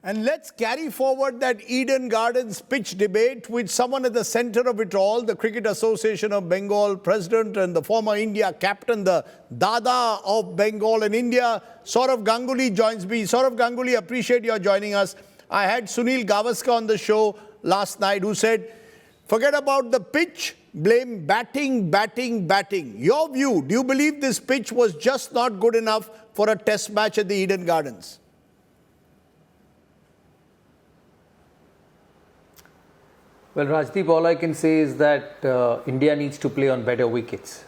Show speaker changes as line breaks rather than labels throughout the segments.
And let's carry forward that Eden Gardens pitch debate with someone at the center of it all, the Cricket Association of Bengal president and the former India captain, the Dada of Bengal and India, Saurav Ganguly joins me. Saurav Ganguly, appreciate your joining us. I had Sunil Gavaskar on the show last night who said, forget about the pitch, blame batting, batting, batting. Your view, do you believe this pitch was just not good enough for a test match at the Eden Gardens?
Well, Rajdeep, all I can say is that India needs to play on better wickets.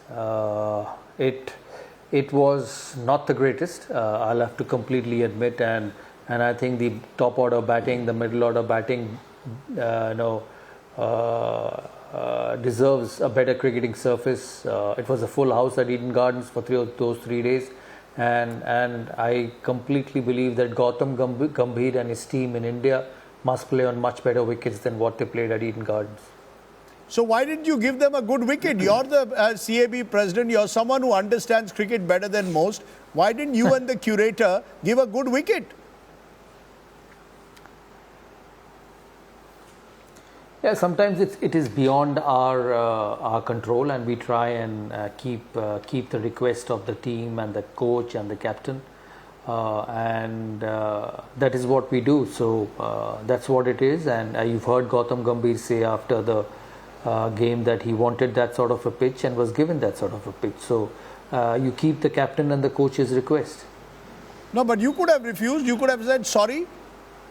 It was not the greatest, I'll have to completely admit, and I think the top order batting, the middle order batting, deserves a better cricketing surface. It was a full house at Eden Gardens for those 3 days, and I completely believe that Gautam Gambhir and his team in India must play on much better wickets than what they played at Eden Gardens.
So why didn't you give them a good wicket? You're the CAB president. You're someone who understands cricket better than most. Why didn't you and the curator give a good wicket?
Yeah, sometimes it is beyond our control, and we try and keep the request of the team and the coach and the captain. That is what we do. So that's what it is. And you've heard Gautam Gambhir say after the game that he wanted that sort of a pitch and was given that sort of a pitch. So you keep the captain and the coach's request.
No, but you could have refused. You could have said, sorry,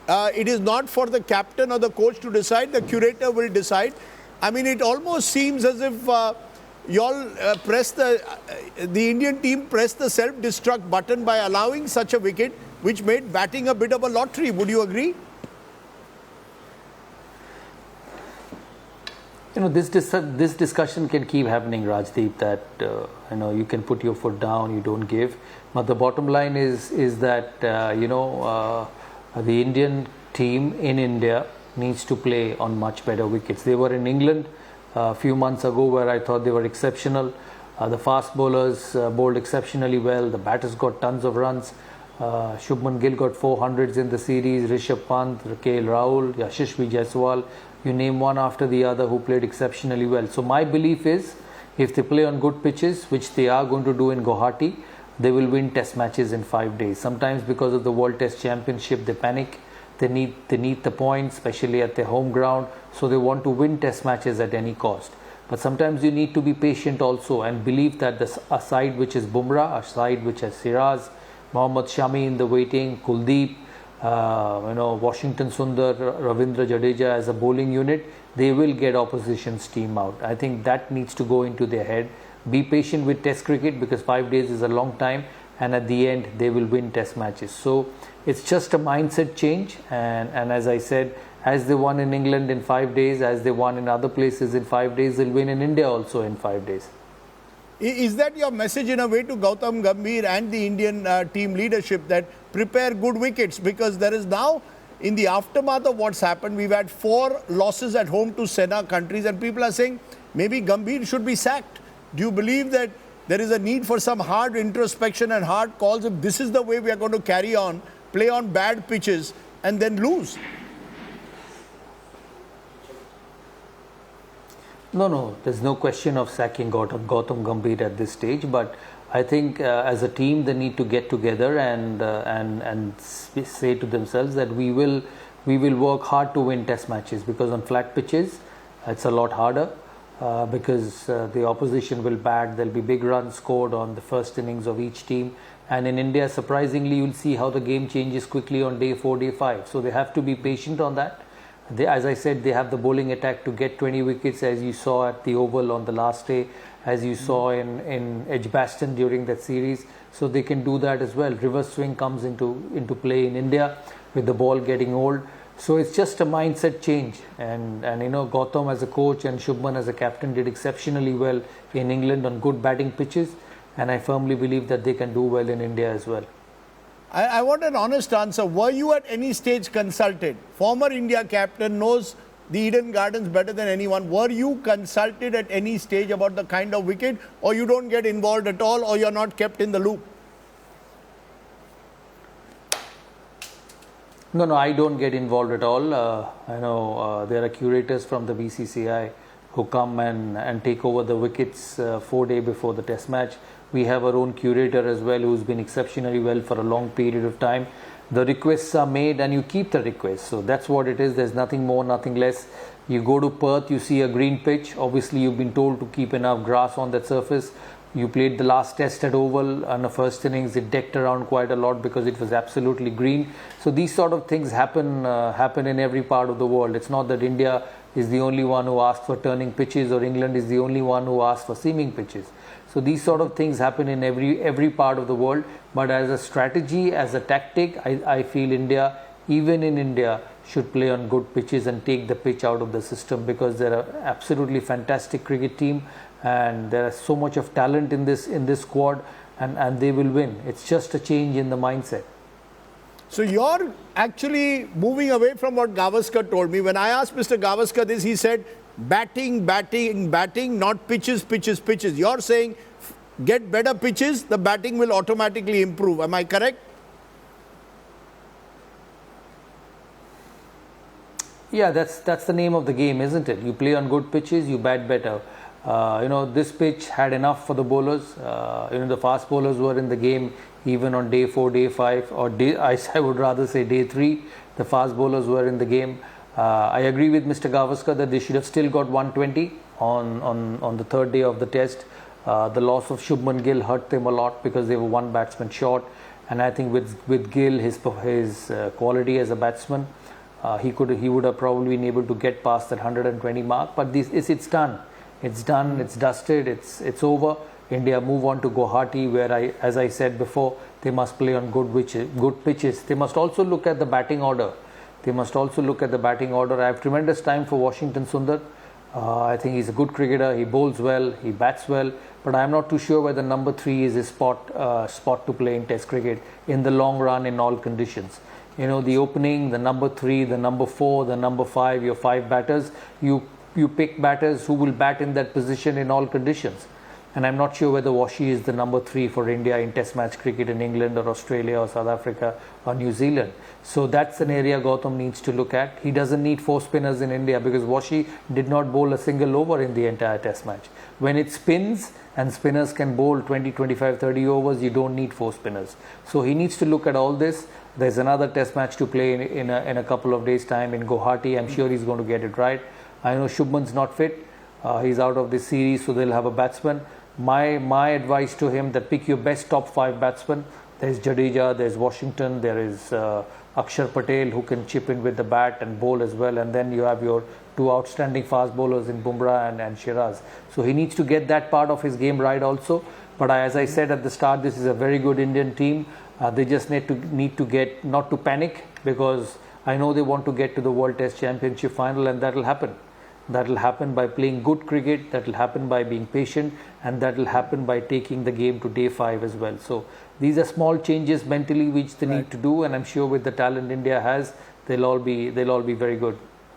it is not for the captain or the coach to decide. The curator will decide. I mean, it almost seems as if y'all the Indian team pressed the self-destruct button by allowing such a wicket, which made batting a bit of a lottery. Would you agree?
You know, this discussion can keep happening, Rajdeep, that you can put your foot down, you don't give. But the bottom line is that the Indian team in India needs to play on much better wickets. They were in England a few months ago where I thought they were exceptional. The fast bowlers bowled exceptionally well. The batters got tons of runs. Shubman Gill got 400s in the series. Rishabh Pant, KL Rahul, Yashasvi Jaiswal, you name one after the other who played exceptionally well. So my belief is if they play on good pitches, which they are going to do in Guwahati, they will win test matches in 5 days. Sometimes because of the World Test Championship, they panic. They need the points, especially at their home ground. So they want to win test matches at any cost. But sometimes you need to be patient also and believe that a side which is Bumrah, a side which has Siraz, Mohammad Shami in the waiting, Kuldeep, Washington Sundar, Ravindra Jadeja as a bowling unit, they will get opposition's team out. I think that needs to go into their head. Be patient with test cricket because 5 days is a long time, and at the end they will win test matches. So it's just a mindset change, and as I said, as they won in England in 5 days, as they won in other places in 5 days, they'll win in India also in 5 days.
Is that your message in a way to Gautam Gambhir and the Indian team leadership, that prepare good wickets? Because there is now, in the aftermath of what's happened, we've had 4 losses at home to Sena countries, and people are saying maybe Gambhir should be sacked. Do you believe that there is a need for some hard introspection and hard calls if this is the way we are going to carry on, play on bad pitches and then lose?
No, there's no question of sacking Gautam Gambhir at this stage, but I think as a team they need to get together and say to themselves that we will work hard to win test matches, because on flat pitches it's a lot harder because the opposition will bat. There'll be big runs scored on the first innings of each team, and in India surprisingly you'll see how the game changes quickly on day 4, day 5, so they have to be patient on that. As I said, they have the bowling attack to get 20 wickets, as you saw at the Oval on the last day, as you saw in Edgbaston during that series. So they can do that as well. Reverse swing comes into play in India with the ball getting old. So it's just a mindset change. And Gautam as a coach and Shubman as a captain did exceptionally well in England on good batting pitches. And I firmly believe that they can do well in India as well.
I want an honest answer. Were you at any stage consulted? Former India captain knows the Eden Gardens better than anyone. Were you consulted at any stage about the kind of wicket, or you don't get involved at all, or you're not kept in the loop?
No, no, I don't get involved at all. I know there are curators from the BCCI who come and take over the wickets 4 days before the test match. We have our own curator as well, who's been exceptionally well for a long period of time. The requests are made and you keep the requests. So that's what it is. There's nothing more, nothing less. You go to Perth, you see a green pitch. Obviously, you've been told to keep enough grass on that surface. You played the last test at Oval, and the first innings it decked around quite a lot because it was absolutely green. So these sort of things happen in every part of the world. It's not that India is the only one who asked for turning pitches, or England is the only one who asked for seaming pitches. So these sort of things happen in every part of the world. But as a strategy, as a tactic, I feel India, even in India, should play on good pitches and take the pitch out of the system, because they're an absolutely fantastic cricket team. And there is so much of talent in this squad, and they will win. It's just a change in the mindset.
So you're actually moving away from what Gavaskar told me. When I asked Mr. Gavaskar this, he said batting, batting, batting, not pitches, pitches, pitches. You're saying get better pitches, the batting will automatically improve. Am I correct?
Yeah, that's the name of the game, isn't it? You play on good pitches, you bat better. This pitch had enough for the bowlers. The fast bowlers were in the game even on day 4, day 5, or I would rather say day 3. The fast bowlers were in the game. I agree with Mr. Gavaskar that they should have still got 120 on the third day of the test. The loss of Shubman Gill hurt them a lot because they were one batsman short. And I think with Gill, his quality as a batsman, he would have probably been able to get past that 120 mark. But it's done. It's done, it's dusted, it's over. India move on to Guwahati, where as I said before, they must play on good pitches. They must also look at the batting order. I have tremendous time for Washington Sundar. I think he's a good cricketer. He bowls well, he bats well, but I'm not too sure whether number 3 is his spot to play in Test cricket in the long run in all conditions. The opening, the number 3, the number 4, the number 5, your 5 batters, you pick batters who will bat in that position in all conditions. And I'm not sure whether Washi is the number 3 for India in Test match cricket in England or Australia or South Africa or New Zealand. So that's an area Gautam needs to look at. He doesn't need 4 spinners in India, because Washi did not bowl a single over in the entire Test match. When it spins and spinners can bowl 20, 25, 30 overs, you don't need 4 spinners. So he needs to look at all this. There's another Test match to play in a couple of days' time in Guwahati. I'm sure he's going to get it right. I know Shubman's not fit. He's out of this series, so they'll have a batsman. My advice to him, that pick your best top 5 batsmen. There's Jadeja, there's Washington, there is Akshar Patel, who can chip in with the bat and bowl as well. And then you have your 2 outstanding fast bowlers in Bumrah and Shiraz. So he needs to get that part of his game right also. But as I said at the start, this is a very good Indian team. They just need to get, not to panic, because I know they want to get to the World Test Championship final, and that will happen. That will happen by playing good cricket, that will happen by being patient, and that will happen by taking the game to day 5 as well. So these are small changes mentally which they need to do, and I'm sure with the talent India has, they'll all be very good.